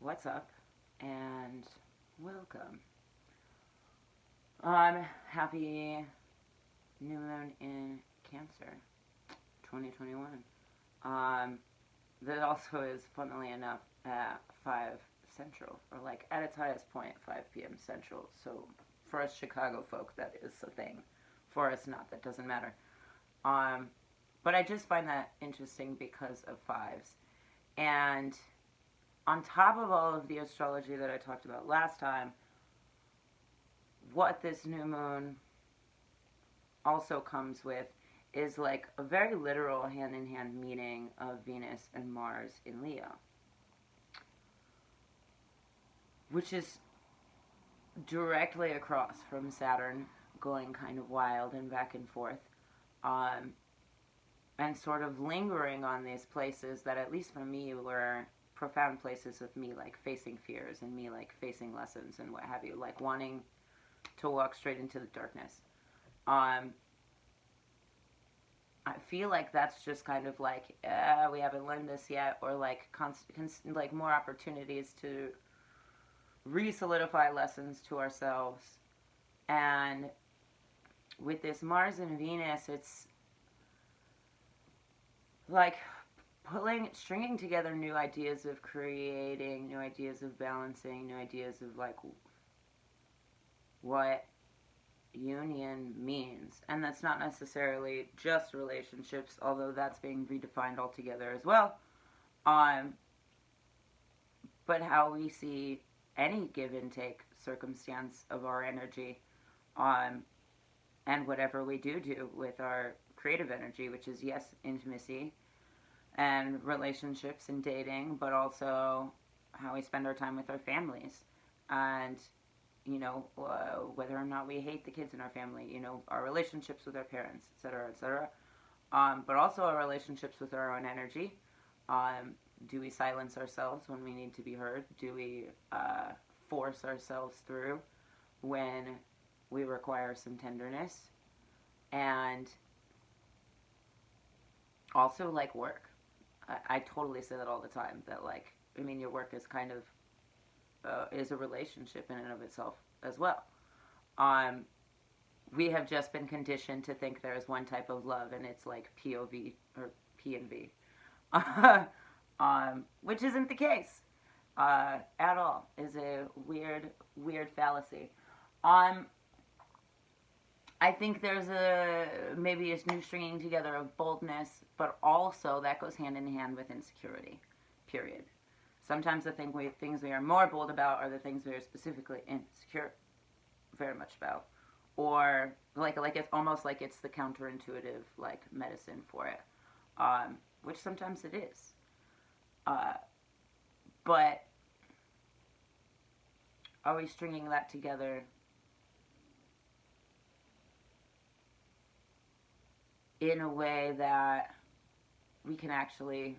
What's up? And welcome. Happy new moon in Cancer 2021. Um, that also is, funnily enough, at 5 Central, or like at its highest point, 5 p.m. Central. So for us Chicago folk, that is a thing. For us, not. That doesn't matter. Um, but I just find that interesting because of fives. And on top of all of the astrology that I talked about last time, what this new moon also comes with is like a very literal hand in hand meeting of Venus and Mars in Leo, which is directly across from Saturn going kind of wild and back and forth, um, and sort of lingering on these places that, at least for me, were profound places of me like facing fears and me like facing lessons and what have you, like wanting to walk straight into the darkness. Um, I feel like that's just kind of like we haven't learned this yet, or like like more opportunities to re-solidify lessons to ourselves. And with this Mars and Venus, it's like stringing together new ideas of creating, new ideas of balancing, new ideas of like what union means. And that's not necessarily just relationships, although that's being redefined altogether as well. Um, but how we see any give and take circumstance of our energy, um, and whatever we do with our creative energy, which is, yes, intimacy and relationships and dating, but also how we spend our time with our families. And whether or not we hate the kids in our family, our relationships with our parents, etc., etc. But also our relationships with our own energy. Um, do we silence ourselves when we need to be heard? Do we force ourselves through when we require some tenderness? And also, like, work. I totally say that all the time. That, like, I mean, your work is kind of is a relationship in and of itself as well. Um, we have just been conditioned to think there is one type of love, and it's like POV or P and V, which isn't the case at all. Is a weird fallacy. Um, I think there's maybe a new stringing together of boldness, but also that goes hand in hand with insecurity. Period. Sometimes the things we are more bold about are the things we are specifically insecure very much about, or like it's almost like it's the counterintuitive like medicine for it, which sometimes it is. Uh, but are we stringing that together in a way that we can actually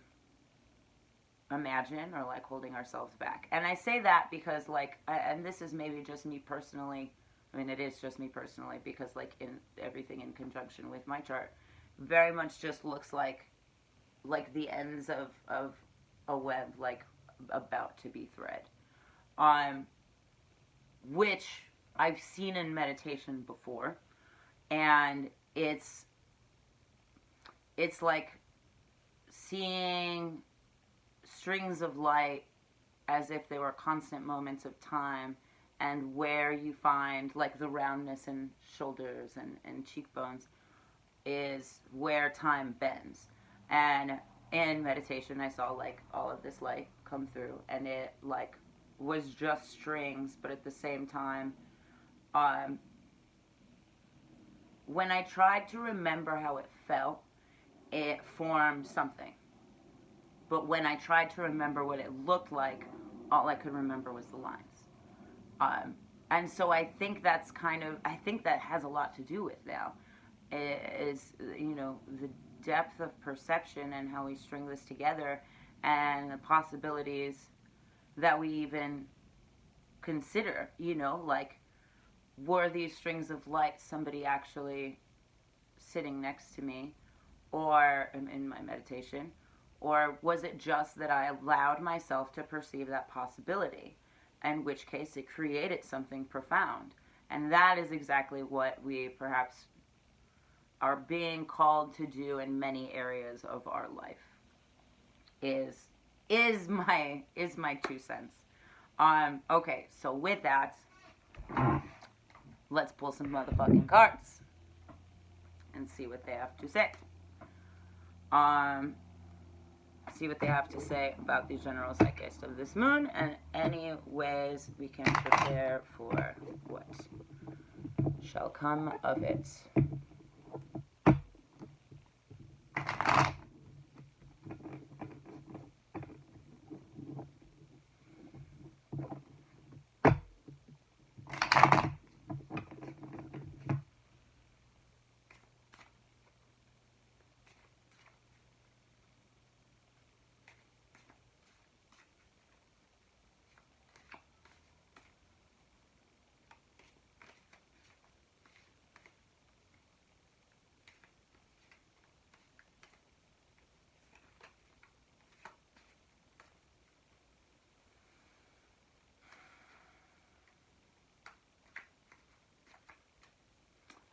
imagine, or like holding ourselves back? And I say that because and this is maybe just me personally. I mean, it is just me personally because like in everything in conjunction with my chart very much just looks like the ends of a web like about to be thread, um which I've seen in meditation before. And it's like seeing strings of light as if they were constant moments of time, and where you find like the roundness in shoulders and cheekbones is where time bends. And in meditation I saw like all of this light come through, and it like was just strings, but at the same time, um, when I tried to remember how it felt, it formed something. But when I tried to remember what it looked like, all I could remember was the lines. Um, and so I think that has a lot to do with now. Is, the depth of perception and how we string this together, and the possibilities that we even consider, like, were these strings of light somebody actually sitting next to me, or in my meditation, Or was it just that I allowed myself to perceive that possibility? In which case it created something profound. And that is exactly what we perhaps are being called to do in many areas of our life. Is my 2 cents. Okay, so with that, let's pull some motherfucking cards and see what they have to say. See what they have to say about the general zeitgeist of this moon, and any ways we can prepare for what shall come of it.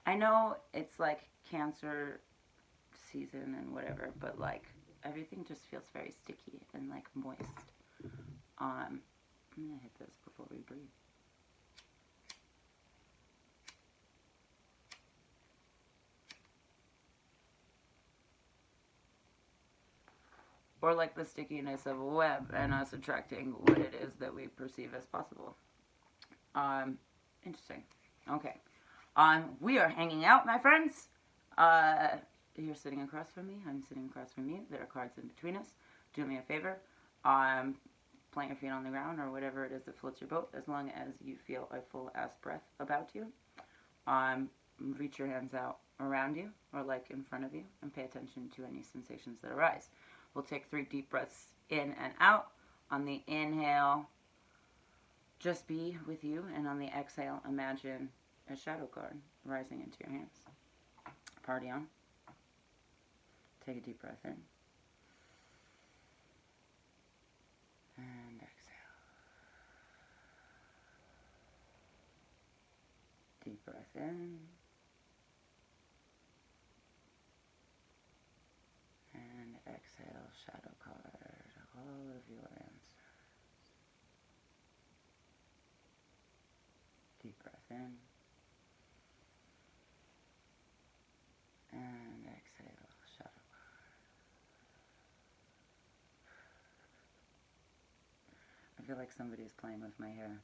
I know it's like Cancer season and whatever, but like everything just feels very sticky and like moist. I'm gonna hit this before we breathe. Or like the stickiness of a web and us attracting what it is that we perceive as possible. Interesting. Okay. We are hanging out, my friends. You're sitting across from me. I'm sitting across from you. There are cards in between us. Do me a favor. Plant your feet on the ground or whatever it is that floats your boat, as long as you feel a full ass breath about you. Reach your hands out around you or like in front of you and pay attention to any sensations that arise. We'll take 3 deep breaths in and out. On the inhale, just be with you, and on the exhale, imagine a shadow card rising into your hands. Party on. Take a deep breath in. And exhale. Deep breath in. And exhale, shadow card, all of your answers. Deep breath in. And exhale, shadow card. I feel like somebody's playing with my hair.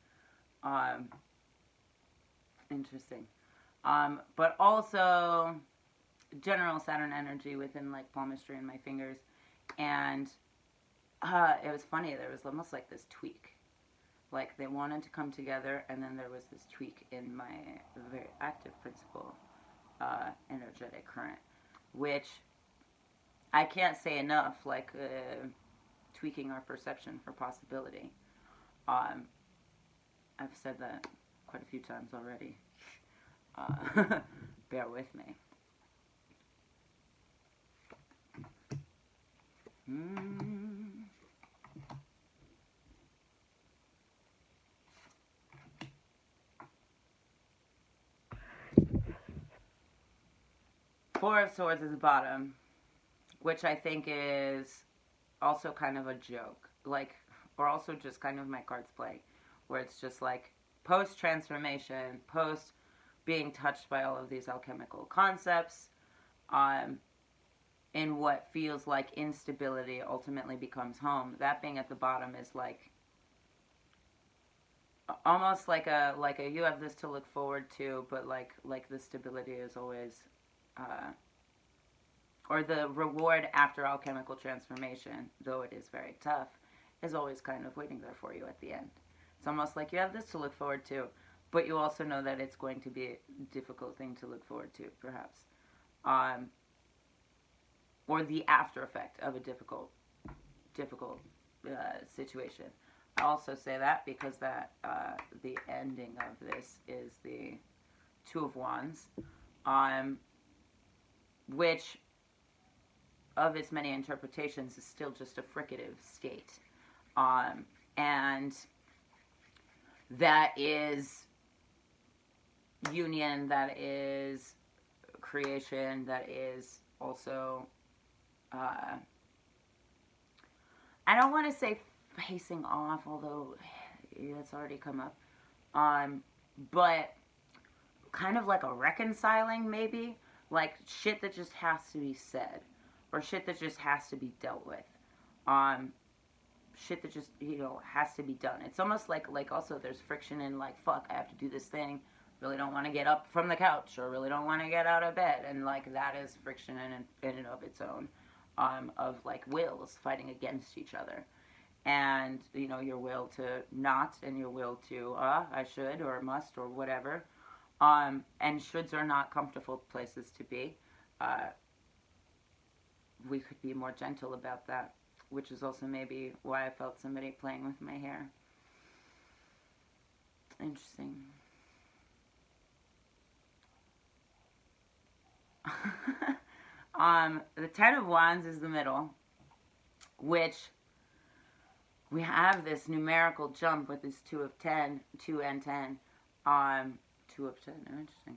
Interesting. But also general Saturn energy within like palmistry in my fingers. And it was funny, there was almost like this tweak. Like they wanted to come together, and then there was this tweak in my very active principle energetic current, which I can't say enough, like tweaking our perception for possibility. I've said that quite a few times already. Bear with me. Four of Swords is the bottom, which I think is also kind of a joke. Like, or also just kind of my cards play, where it's just like post-transformation, post being touched by all of these alchemical concepts, in what feels like instability ultimately becomes home. That being at the bottom is like almost like a you have this to look forward to, but like the stability is always or the reward after alchemical transformation, though it is very tough, is always kind of waiting there for you at the end. It's almost like you have this to look forward to, but you also know that it's going to be a difficult thing to look forward to, perhaps. Or the after effect of a difficult situation. I also say that because that the ending of this is the Two of Wands, which of its many interpretations, is still just a fricative state. And that is union, that is creation, that is also, I don't want to say facing off, although that's already come up, but kind of like a reconciling, maybe, like shit that just has to be said, or shit that just has to be dealt with, shit that just, has to be done. It's almost like also there's friction in, like, fuck, I have to do this thing, really don't want to get up from the couch, or really don't want to get out of bed, and like that is friction in and of its own, of like wills fighting against each other. And your will to not, and your will to I should or must or whatever, and shoulds are not comfortable places to be. We could be more gentle about that, which is also maybe why I felt somebody playing with my hair. Interesting. The Ten of Wands is the middle, which we have this numerical jump with this 2 of 10, 2 and 10. 2 of 10, interesting.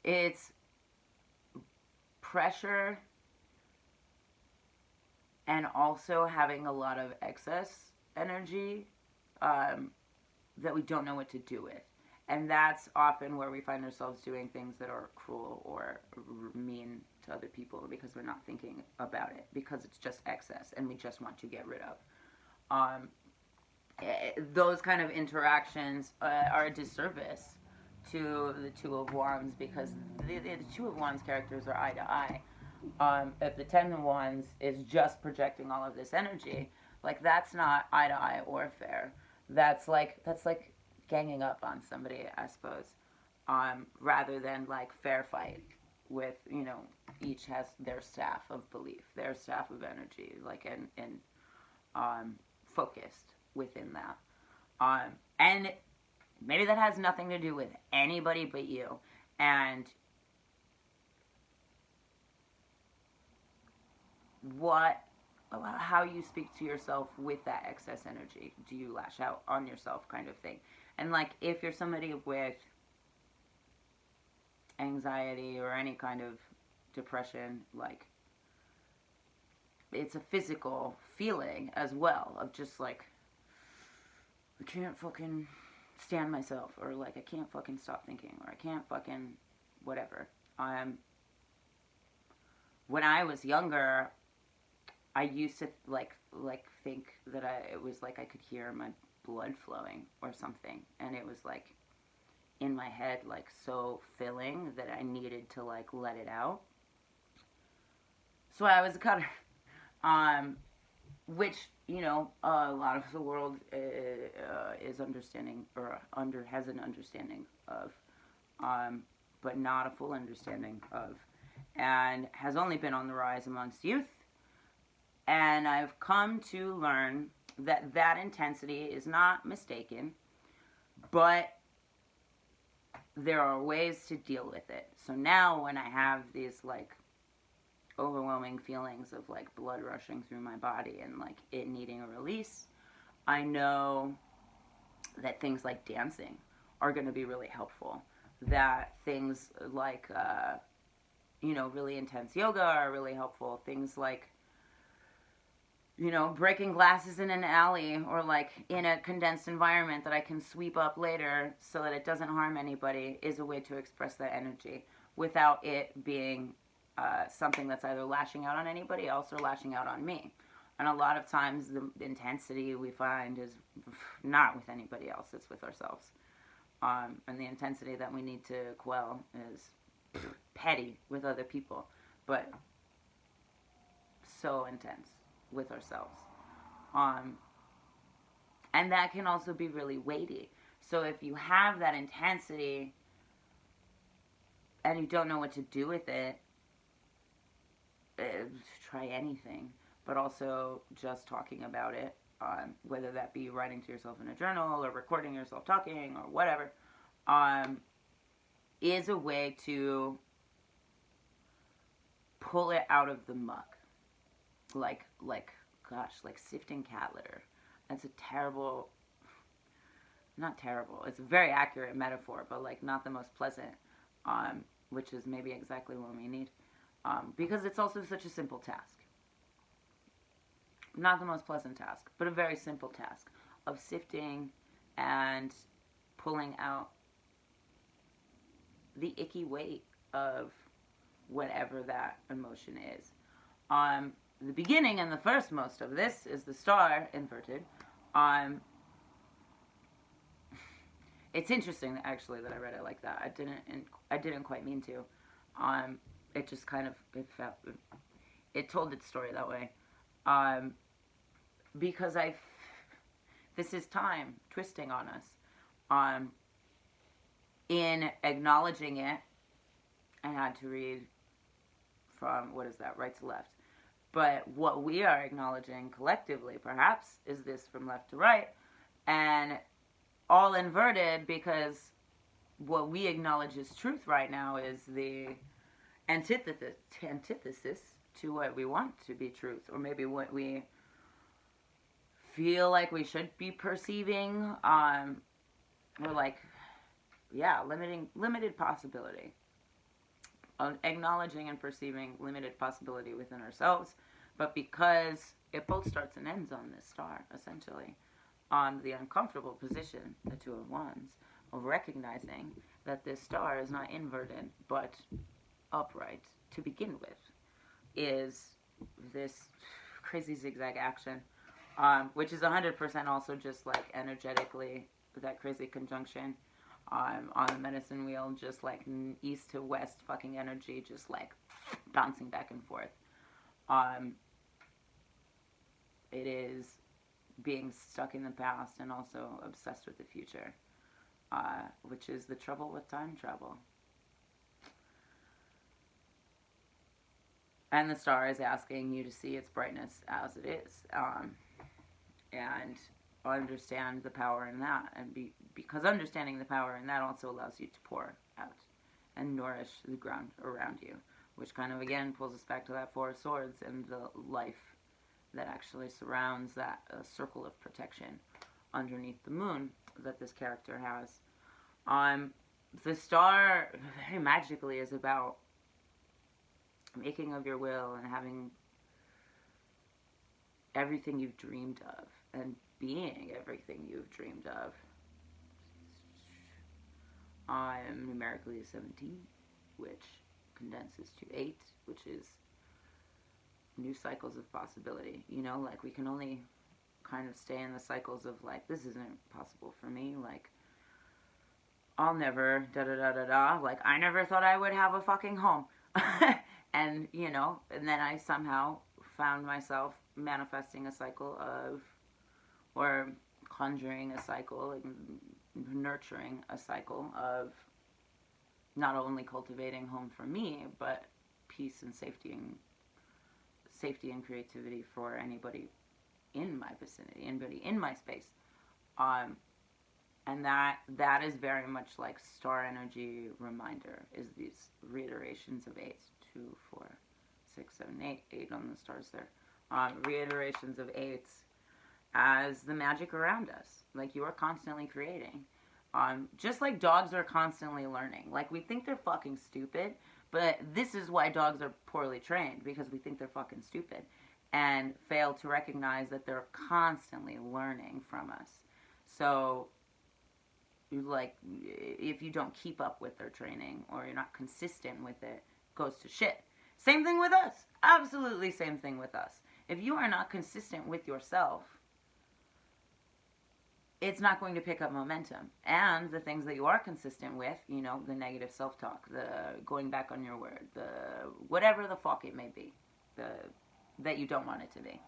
It's pressure and also having a lot of excess energy that we don't know what to do with. And that's often where we find ourselves doing things that are cruel or mean to other people because we're not thinking about it, because it's just excess and we just want to get rid of. Those kind of interactions are a disservice to the Two of Wands, because the Two of Wands characters are eye to eye. If the Ten of Wands is just projecting all of this energy, like, that's not eye to eye or fair. That's like ganging up on somebody, I suppose, rather than like fair fight with, each has their staff of belief, their staff of energy, like, and focused within that. And maybe that has nothing to do with anybody but you. And how you speak to yourself with that excess energy. Do you lash out on yourself, kind of thing? And like, if you're somebody with anxiety or any kind of depression, like, it's a physical feeling as well, of just like, I can't fucking stand myself, or like, I can't fucking stop thinking, or I can't fucking whatever. When I was younger, I used to like think that it was like I could hear my blood flowing or something, and it was like in my head, like, so filling that I needed to like let it out. So I was a cutter, which, a lot of the world is understanding, or has an understanding of, but not a full understanding of, and has only been on the rise amongst youth. And I've come to learn that intensity is not mistaken, but there are ways to deal with it. So now when I have these like overwhelming feelings of like blood rushing through my body and like it needing a release, I know that things like dancing are going to be really helpful. That things like, really intense yoga are really helpful. Things like, breaking glasses in an alley, or like in a condensed environment that I can sweep up later so that it doesn't harm anybody, is a way to express that energy without it being something that's either lashing out on anybody else or lashing out on me. And a lot of times the intensity we find is not with anybody else, it's with ourselves. And the intensity that we need to quell is petty with other people, but so intense with ourselves. And that can also be really weighty. So if you have that intensity and you don't know what to do with it, try anything. But also just talking about it, whether that be writing to yourself in a journal or recording yourself talking or whatever, is a way to pull it out of the muck. Gosh, like sifting cat litter. That's a terrible, not terrible, it's a very accurate metaphor, but like not the most pleasant, which is maybe exactly what we need. Because it's also such a simple task. Not the most pleasant task, but a very simple task of sifting and pulling out the icky weight of whatever that emotion is. The beginning and the first most of this is the star inverted. It's interesting actually that I read it like that. I didn't quite mean to. It just kind of it told its story that way. Because this is time twisting on us. In acknowledging it, I had to read from, what is that, right to left. But what we are acknowledging collectively, perhaps, is this from left to right, and all inverted, because what we acknowledge as truth right now is the antithesis to what we want to be truth, or maybe what we feel like we should be perceiving. We're like, yeah, limited possibility. Acknowledging and perceiving limited possibility within ourselves, but because it both starts and ends on this star, essentially, on the uncomfortable position, the Two of Wands, of recognizing that this star is not inverted, but upright to begin with, is this crazy zigzag action, which is 100% also just like energetically that crazy conjunction. On the medicine wheel, just like east to west fucking energy, just like bouncing back and forth. It is being stuck in the past and also obsessed with the future, which is the trouble with time travel. And the star is asking you to see its brightness as it is, and understand the power in that, and because understanding the power in that also allows you to pour out and nourish the ground around you, which kind of again pulls us back to that Four of Swords and the life that actually surrounds that circle of protection underneath the moon that this character has. The star very magically is about making of your will and having everything you've dreamed of and being everything you've dreamed of. I'm numerically 17, which condenses to 8, which is new cycles of possibility. You know, like we can only kind of stay in the cycles of like, this isn't possible for me, like I'll never da-da-da-da-da, like I never thought I would have a fucking home. And, you know, and then I somehow found myself manifesting a cycle of, or conjuring a cycle, and nurturing a cycle of not only cultivating home for me, but peace and safety and creativity for anybody in my vicinity, anybody in my space. And that is very much like star energy reminder, is these reiterations of 8, 2, 4, 6, 7, 8, 8 on the stars there. Reiterations of 8s as the magic around us. Like you are constantly creating. Just like dogs are constantly learning. Like we think they're fucking stupid, but this is why dogs are poorly trained, because we think they're fucking stupid and fail to recognize that they're constantly learning from us. So, like, if you don't keep up with their training or you're not consistent with it, it goes to shit. Same thing with us. Absolutely same thing with us. If you are not consistent with yourself, it's not going to pick up momentum. And the things that you are consistent with, you know, the negative self-talk, the going back on your word, the whatever the fuck it may be, that you don't want it to be,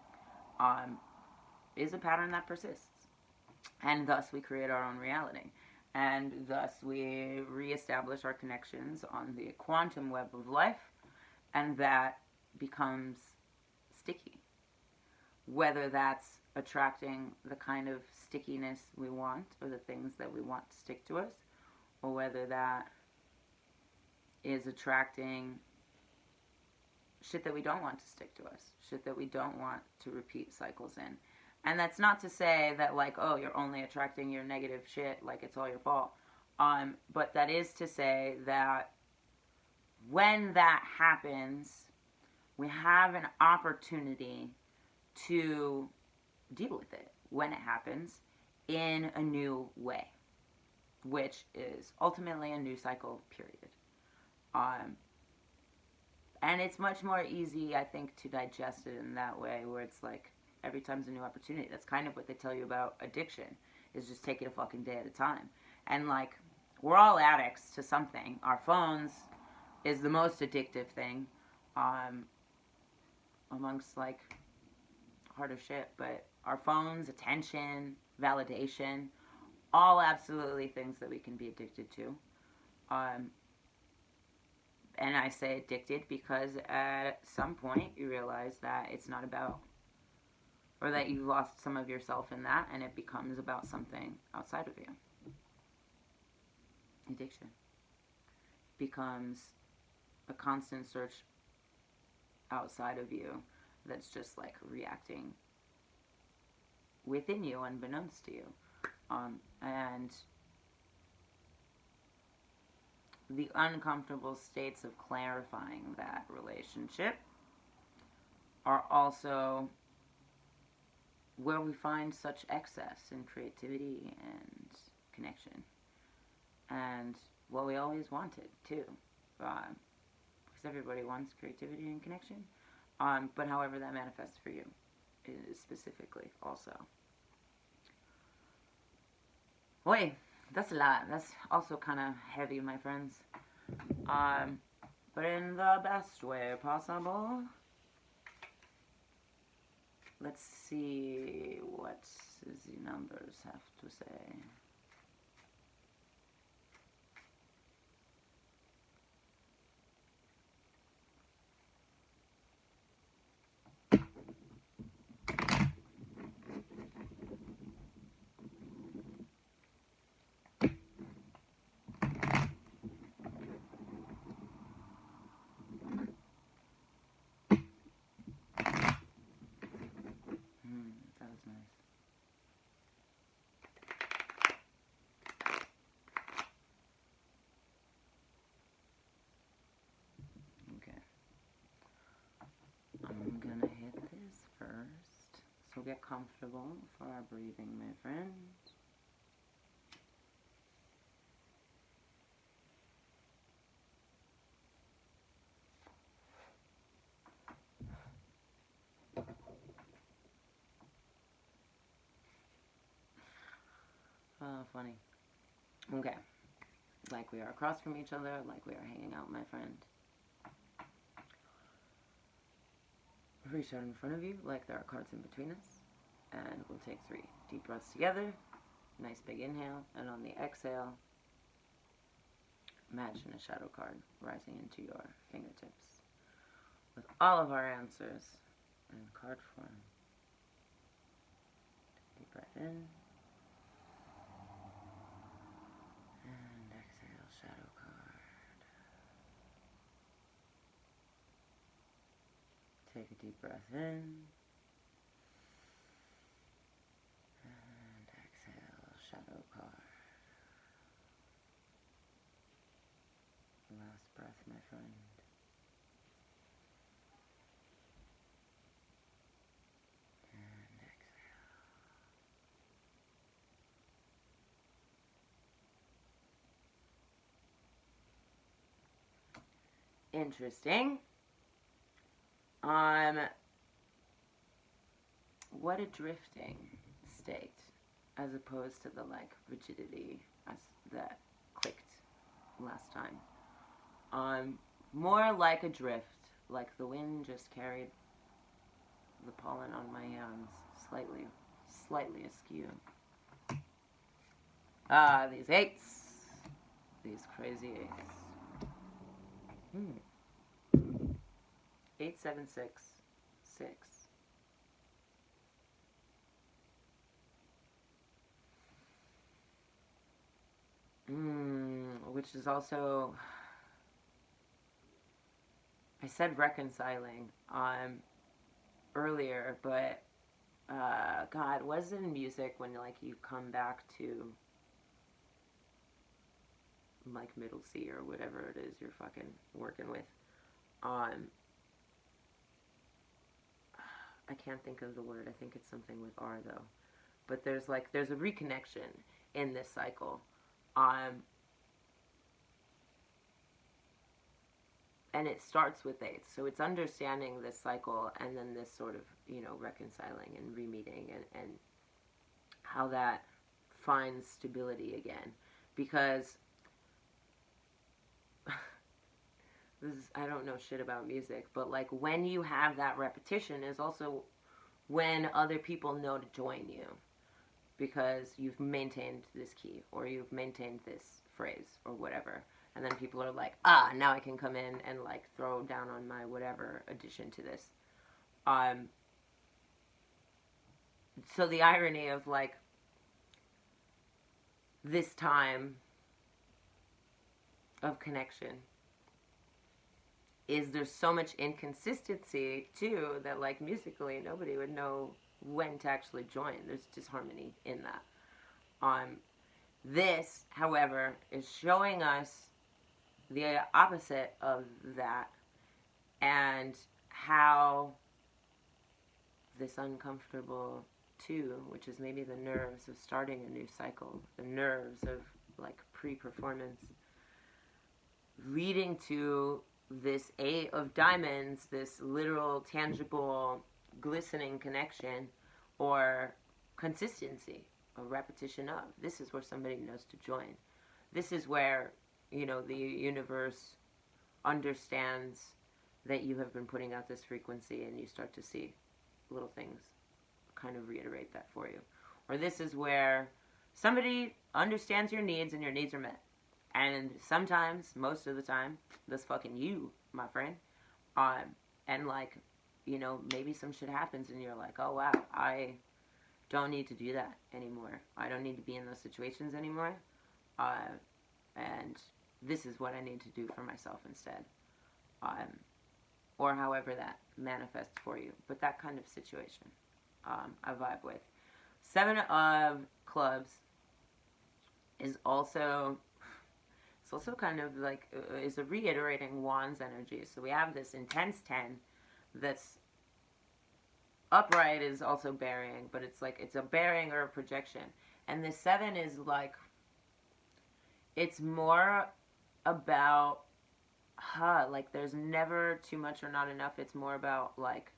is a pattern that persists. And thus we create our own reality. And thus we reestablish our connections on the quantum web of life, and that becomes sticky. Whether that's attracting the kind of stickiness we want, or the things that we want to stick to us, or whether that is attracting shit that we don't want to stick to us, shit that we don't want to repeat cycles in. And that's not to say that, like, oh, you're only attracting your negative shit, like it's all your fault. But that is to say that when that happens, we have an opportunity to deal with it when it happens in a new way, which is ultimately a new cycle, period. And it's much more easy, I think, to digest it in that way, where it's like every time's a new opportunity. That's kind of what they tell you about addiction, is just take it a fucking day at a time. And like, we're all addicts to something. Our phones is the most addictive thing, amongst like harder shit. But our phones, attention, validation, all absolutely things that we can be addicted to. And I say addicted because at some point you realize that it's not about, or that you've lost some of yourself in that, and it becomes about something outside of you. Addiction becomes a constant search outside of you that's just like reacting within you, unbeknownst to you. And the uncomfortable states of clarifying that relationship are also where we find such excess in creativity and connection. And what we always wanted, too. Because everybody wants creativity and connection. But however that manifests for you is specifically also. Boy, that's a lot. That's also kind of heavy, my friends. But in the best way possible. Let's see what the numbers have to say. That was nice. Okay. I'm gonna hit this first. So get comfortable for our breathing, my friend. Funny. Okay. Like we are across from each other, like we are hanging out, my friend. Reach out in front of you like there are cards in between us. And we'll take 3 deep breaths together. Nice big inhale. And on the exhale, imagine a shadow card rising into your fingertips with all of our answers in card form. Deep breath in. And exhale, shadow card. Take a deep breath in. And exhale, shadow card. Last breath, my friend. And exhale. Interesting. What a drifting state, as opposed to the like rigidity as that clicked last time. More like a drift, like the wind just carried the pollen on my hands slightly askew. These 8s, these crazy 8s. 8, 7, 6, 6. Which is also I said reconciling earlier, but God, was it in music when like you come back to like middle C or whatever it is you're fucking working with? Um, I can't think of the word. I think it's something with R though. But there's a reconnection in this cycle. Um, and it starts with eights. So it's understanding this cycle and then this sort of, reconciling and re-meeting and how that finds stability again. Because I don't know shit about music, but like when you have that repetition is also when other people know to join you because you've maintained this key or you've maintained this phrase or whatever. And then people are like, now I can come in and like throw down on my whatever addition to this. So the irony of like this time of connection is there's so much inconsistency too that like musically nobody would know when to actually join. There's disharmony in that. This, however, is showing us the opposite of that and how this uncomfortable too, which is maybe the nerves of starting a new cycle, the nerves of like pre-performance, leading to this eight of diamonds, this literal, tangible, glistening connection or consistency, a repetition of. This is where somebody knows to join. This is where, the universe understands that you have been putting out this frequency and you start to see little things kind of reiterate that for you. Or this is where somebody understands your needs and your needs are met. And sometimes, most of the time, that's fucking you, my friend. And like, maybe some shit happens and you're like, oh wow, I don't need to do that anymore. I don't need to be in those situations anymore. And this is what I need to do for myself instead. Or however that manifests for you. But that kind of situation, I vibe with. 7 of clubs is also... It's also kind of like, is a reiterating wands energy. So we have this intense 10 that's upright is also bearing, but it's like, it's a bearing or a projection. And the 7 is like, it's more about, like there's never too much or not enough. It's more about like,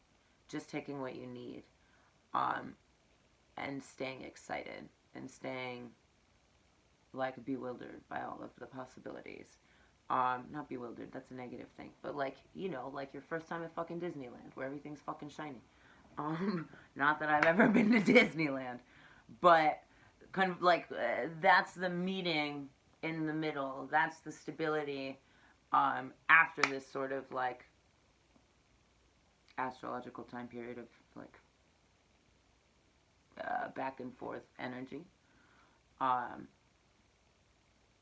just taking what you need, and staying excited and staying like bewildered by all of the possibilities. Not bewildered, that's a negative thing. But like, like your first time at fucking Disneyland where everything's fucking shiny. Not that I've ever been to Disneyland, but kind of like that's the meeting in the middle. That's the stability after this sort of like astrological time period of like back and forth energy.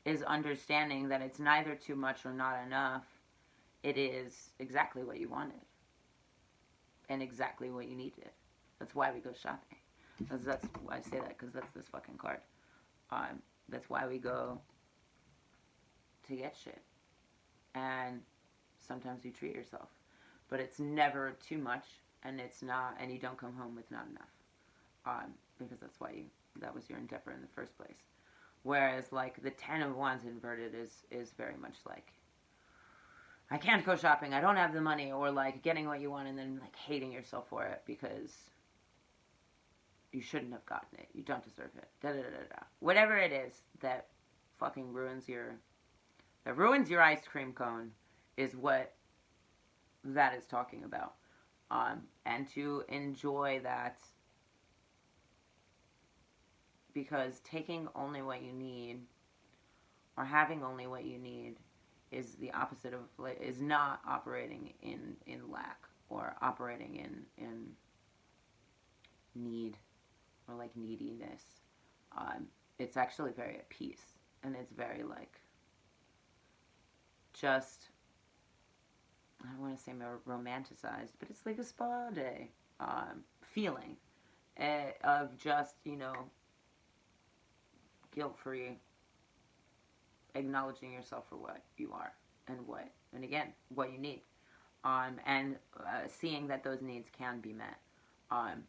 Is understanding that it's neither too much or not enough. It is exactly what you wanted. And exactly what you needed. That's why we go shopping. That's why I say that, because that's this fucking card. That's why we go to get shit. And sometimes you treat yourself. But it's never too much, and it's not, and you don't come home with not enough. Because that's why that was your endeavor in the first place. Whereas, like, the 10 of Wands inverted is very much like, I can't go shopping, I don't have the money, or, like, getting what you want and then, like, hating yourself for it because you shouldn't have gotten it. You don't deserve it. Da-da-da-da-da. Whatever it is that fucking ruins your ice cream cone is what that is talking about. And to enjoy that, because taking only what you need or having only what you need is the opposite of, is not operating in lack or operating in need or like neediness. It's actually very at peace, and it's very like just I don't want to say more romanticized, but it's like a spa day feeling of just, guilt free, acknowledging yourself for what you are and again, what you need. And seeing that those needs can be met. Um,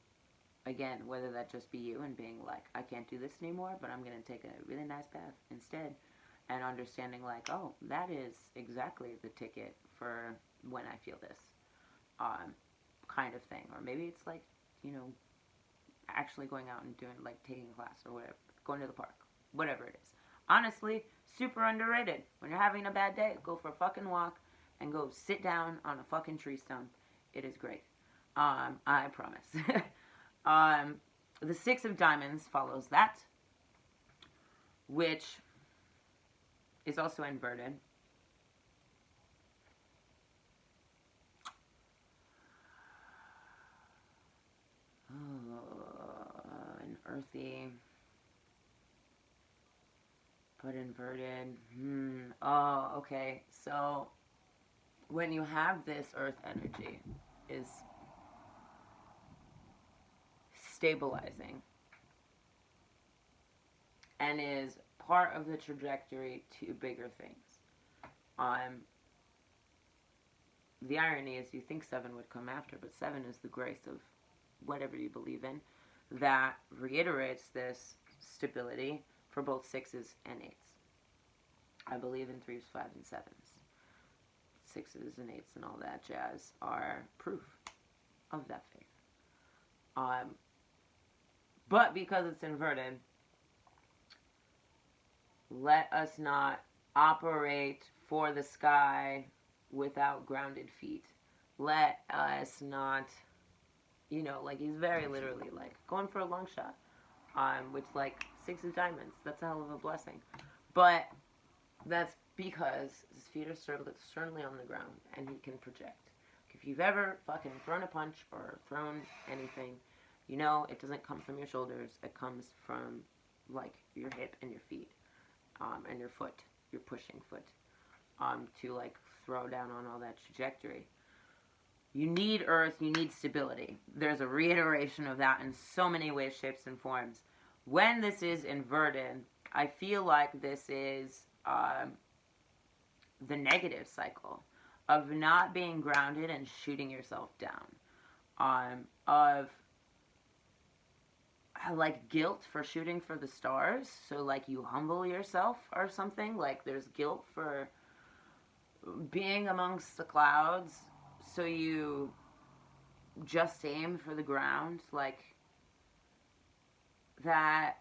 Again, whether that just be you and being like, I can't do this anymore, but I'm going to take a really nice bath instead. And understanding, like, oh, that is exactly the ticket for when I feel this kind of thing. Or maybe it's like, you know, actually going out and doing, like, taking a class or whatever, going to the park, whatever it is. Honestly, super underrated. When you're having a bad day, go for a fucking walk and go sit down on a fucking tree stump. It is great. I promise. The Six of Diamonds follows that, which is also inverted. Oh, an earthy, but inverted. Oh, okay. So when you have this earth energy, is stabilizing and is part of the trajectory to bigger things. Um, the irony is you think seven would come after, but seven is the grace of whatever you believe in that reiterates this stability for both sixes and eights. I believe in threes, fives, and sevens. Sixes and eights and all that jazz are proof of that faith. But because it's inverted, let us not operate for the sky without grounded feet. Let us not, like he's very literally like going for a long shot, which like six of diamonds. That's a hell of a blessing. But that's because his feet are certainly on the ground and he can project. If you've ever fucking thrown a punch or thrown anything, it doesn't come from your shoulders. It comes from like your hip and your feet, and your foot, your pushing foot, to like throw down on all that trajectory. You need earth, you need stability. There's a reiteration of that in so many ways, shapes, and forms. When this is inverted, I feel like this is the negative cycle of not being grounded and shooting yourself down. Of like guilt for shooting for the stars. So like you humble yourself or something. Like there's guilt for being amongst the clouds. So you just aim for the ground. Like that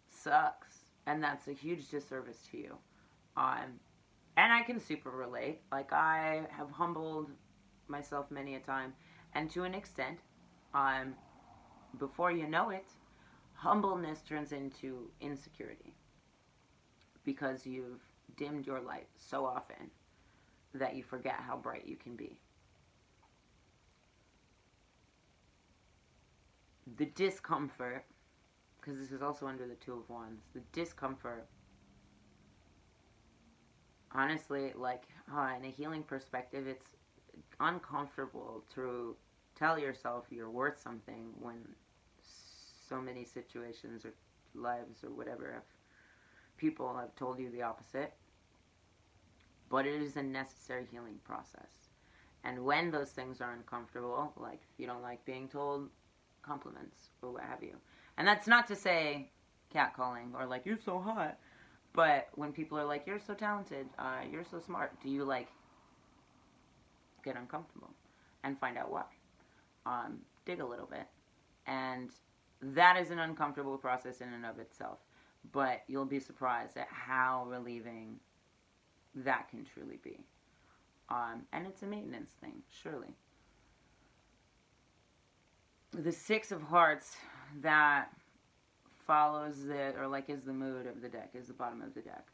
sucks. And that's a huge disservice to you. And I can super relate. Like I have humbled myself many a time. And to an extent, before you know it, humbleness turns into insecurity because you've dimmed your light so often that you forget how bright you can be. The discomfort, because this is also under the Two of Wands, the discomfort, honestly, like in a healing perspective, it's uncomfortable to tell yourself you're worth something when so many situations or lives or whatever have people have told you the opposite. But it is a necessary healing process. And when those things are uncomfortable, like if you don't like being told compliments or what have you, and that's not to say catcalling or like you're so hot, but when people are like you're so talented, you're so smart, do you like get uncomfortable and find out why? Dig a little bit, and that is an uncomfortable process in and of itself. But you'll be surprised at how relieving that can truly be. And it's a maintenance thing, surely. The Six of Hearts that follows it, or like is the mood of the deck, is the bottom of the deck.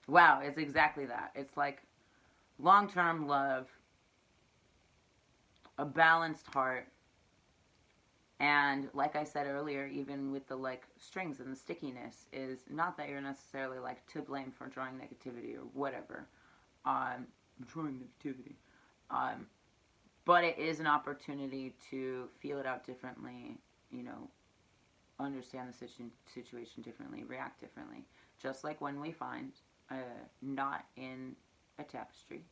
Wow, it's exactly that. It's like long-term love, a balanced heart, and like I said earlier, even with the like strings and the stickiness, is not that you're necessarily like to blame for drawing negativity or whatever. destroying negativity. Um, but it is an opportunity to feel it out differently, you know, understand the situation differently, react differently. Just like when we find a knot in a tapestry,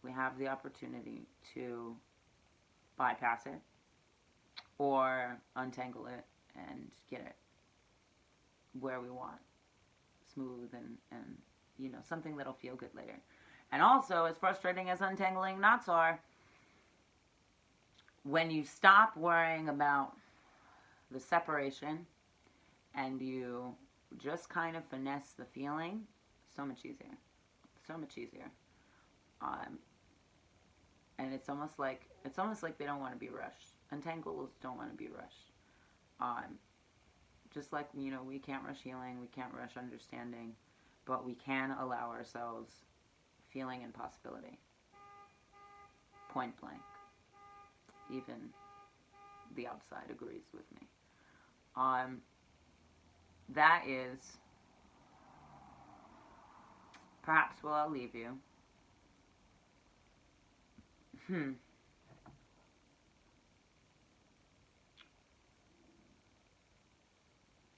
we have the opportunity to bypass it or untangle it and get it where we want, smooth and you know, something that'll feel good later. And also, as frustrating as untangling knots are, when you stop worrying about the separation and you just kind of finesse the feeling, so much easier. So much easier. And it's almost like they don't want to be rushed. Untangles don't want to be rushed. Just like, you know, we can't rush healing, we can't rush understanding, but we can allow ourselves feeling and possibility. Point blank. Even the outside agrees with me. That is perhaps where I'll leave you.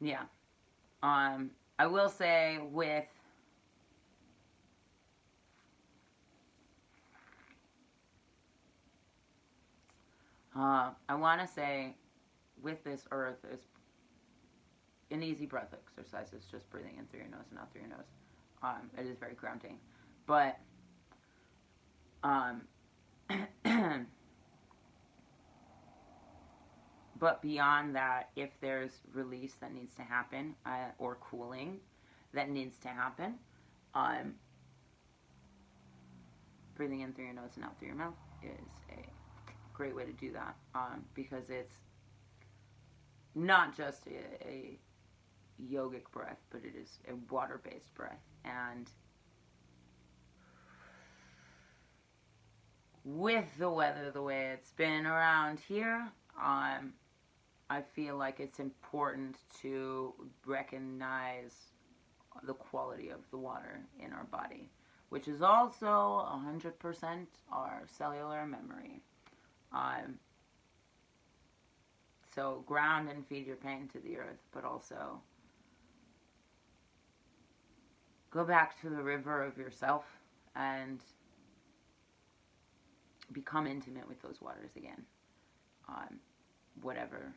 Yeah. I will say with I want to say with this earth is an easy breath exercise. It's just breathing in through your nose and out through your nose. It is very grounding, but but beyond that, if there's release that needs to happen or cooling that needs to happen, breathing in through your nose and out through your mouth is a great way to do that, because it's not just a yogic breath, but it is a water-based breath. And with the weather the way it's been around here, I feel like it's important to recognize the quality of the water in our body, which is also 100% our cellular memory. So ground and feed your pain to the earth, but also go back to the river of yourself and become intimate with those waters again. Whatever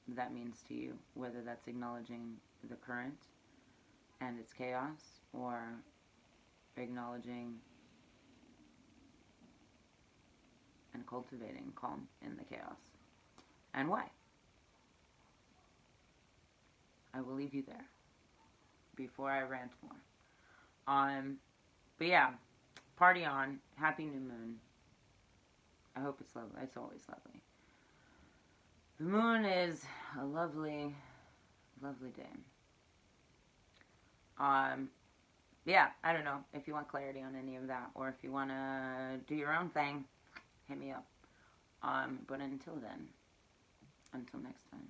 that means to you, whether that's acknowledging the current and its chaos, or acknowledging and cultivating calm in the chaos. And why? I will leave you there before I rant more. But yeah, party on. Happy new moon. I hope it's lovely. It's always lovely. The moon is a lovely, lovely day. Yeah, I don't know if you want clarity on any of that, or if you want to do your own thing, hit me up. But until then, until next time.